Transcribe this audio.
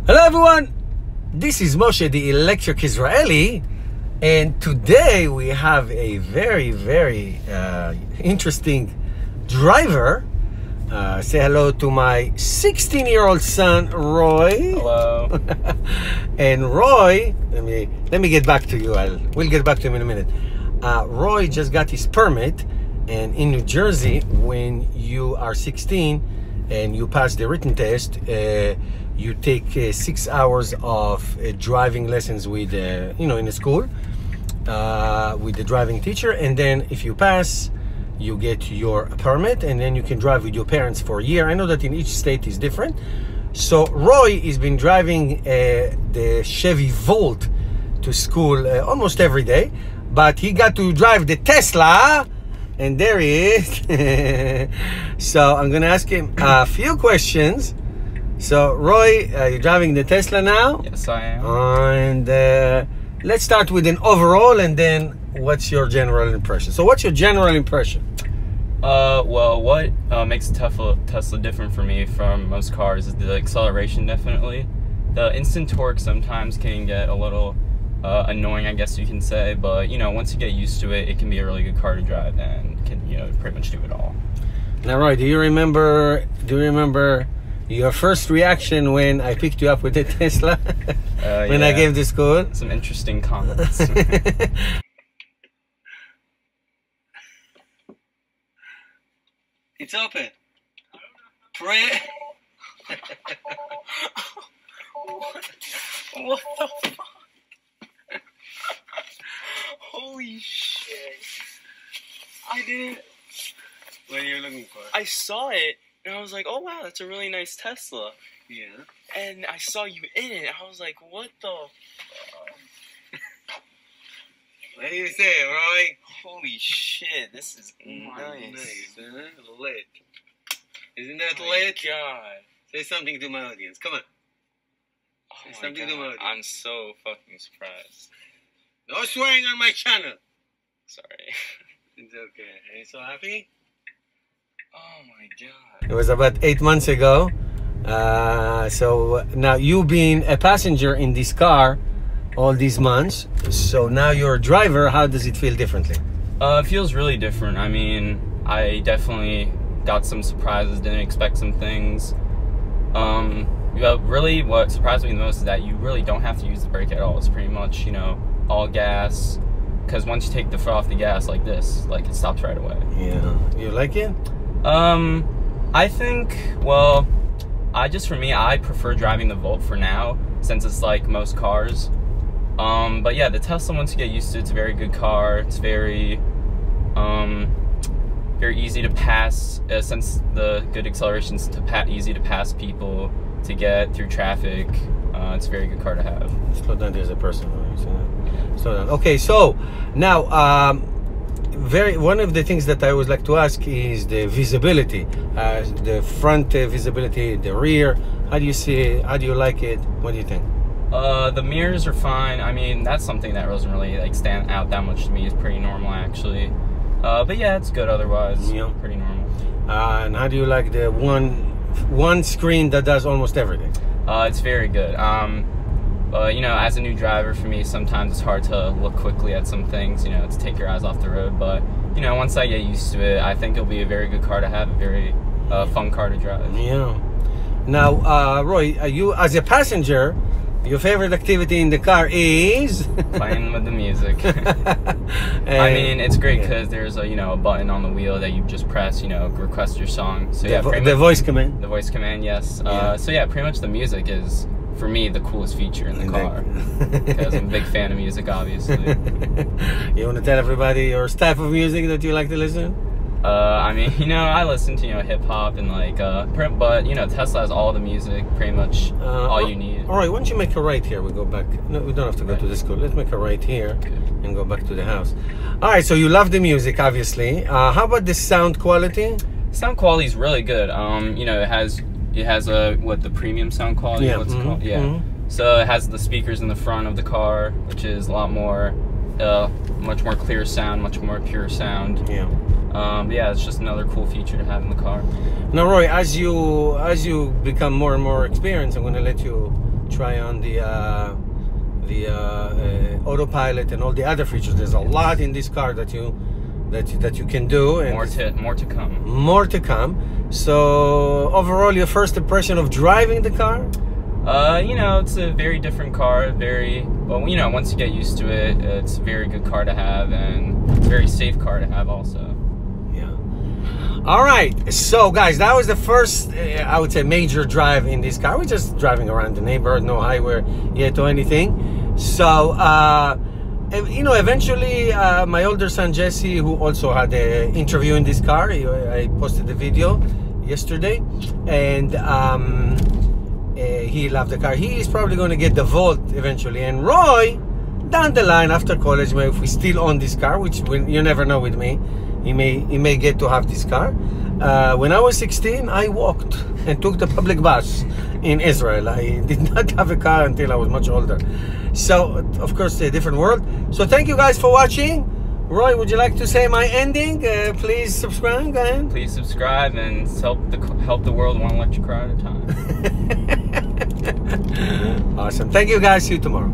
Hello everyone, this is Moshe, the Electric Israeli, and today we have a very interesting driver. Say hello to my 16-year-old son, Roy. Hello. And Roy, let me get back to you. We'll get back to him in a minute. Roy just got his permit, and in New Jersey, when you are 16 and you pass the written test, you take 6 hours of driving lessons with, in a school with the driving teacher, and then if you pass, you get your permit, and then you can drive with your parents for a year. I know that in each state is different. So Roy has been driving the Chevy Volt to school almost every day, but he got to drive the Tesla, and there he is. So I'm gonna ask him a few questions. So Roy, you're driving the Tesla now? Yes, I am. And let's start with an overall, and then what's your general impression? So what's your general impression? Well, what makes Tesla different for me from most cars is the acceleration, definitely. The instant torque sometimes can get a little annoying, I guess you can say, but, once you get used to it, it can be a really good car to drive and can, pretty much do it all. Now, Roy, do you remember your first reaction when I picked you up with the Tesla? When I gave the school? Some interesting comments. It's open. Pray. What the fuck? Holy shit. I didn't... What are you looking for? I saw it, and I was like, oh wow, that's a really nice Tesla. Yeah. And I saw you in it, I was like, what the... What do you say, Roy? Holy shit, this is nice. Nice, huh? Lit. Isn't that Oh lit? my god. Say something to my audience. Come on. Oh Say my something to my god. audience. I'm so fucking surprised. No swearing on my channel. Sorry. It's okay. Are you so happy? Oh my god. It was about 8 months ago. So now you've been a passenger in this car all these months. So now you're a driver. How does it feel differently? It feels really different. I mean, I definitely got some surprises, didn't expect some things. Really what surprised me the most is that you really don't have to use the brake at all. It's pretty much, all gas, because once you take the foot off the gas like this, it stops right away. Yeah. You like it? I think, well, for me, I prefer driving the Volt for now, since it's like most cars. But yeah, the Tesla, once you get used to it, it's a very good car. It's very easy to pass, since the good accelerations, easy to pass people, to get through traffic. It's a very good car to have. Slow down, there's a person. Slow down. Okay, so now one of the things that I always like to ask is the visibility, the front visibility, the rear. How do you see it? How do you like it? What do you think? The mirrors are fine. I mean, that's something that doesn't really stand out that much to me. It's pretty normal, actually. But yeah, it's good otherwise. Yeah. Pretty normal. And how do you like the one screen that does almost everything? It's very good. As a new driver, for me, sometimes it's hard to look quickly at some things, to take your eyes off the road. But, once I get used to it, I think it'll be a very good car to have, a very fun car to drive. Yeah. Now, Roy, you as a passenger, your favorite activity in the car is playing with the music. I mean, it's great because there's a button on the wheel that you just press, request your song. So yeah, the voice command. The voice command, yes. Yeah. So yeah, pretty much the music is, for me, the coolest feature in the car, because I'm a big fan of music, obviously. You want to tell everybody your type of music that you like to listen? I mean, I listen to, hip hop and but, Tesla has all the music, pretty much all you need. All right, why don't you make a right here? We go back. No, we don't have to go to the school. Let's make a right here and go back to the house. All right, so you love the music, obviously. How about the sound quality? Sound quality is really good. It has the premium sound quality. Yeah. What's it called? Yeah. So it has the speakers in the front of the car, which is a lot more, much more clear sound, much more pure sound. Yeah. Yeah, it's just another cool feature to have in the car. Now, Roy, as you become more and more experienced, I'm going to let you try on the autopilot and all the other features. There's a lot in this car that you can do, and more to come. More to come. So overall, your first impression of driving the car? It's a very different car. Once you get used to it, it's a very good car to have, and it's a very safe car to have also. All right, so guys, that was the first, I would say, major drive in this car. We're just driving around the neighborhood, no highway yet or anything. So, eventually, my older son Jesse, who also had an interview in this car, I posted the video yesterday, and he loved the car. He is probably going to get the Volt eventually, and Roy, down the line after college, if we still own this car, which you never know with me, he may get to have this car. When I was 16, I walked and took the public bus in Israel. I did not have a car until I was much older. So, of course, a different world. So, thank you guys for watching. Roy, would you like to say my ending? Please subscribe, go ahead. Please subscribe and help the world one electric car at a time. Awesome. Thank you guys. See you tomorrow.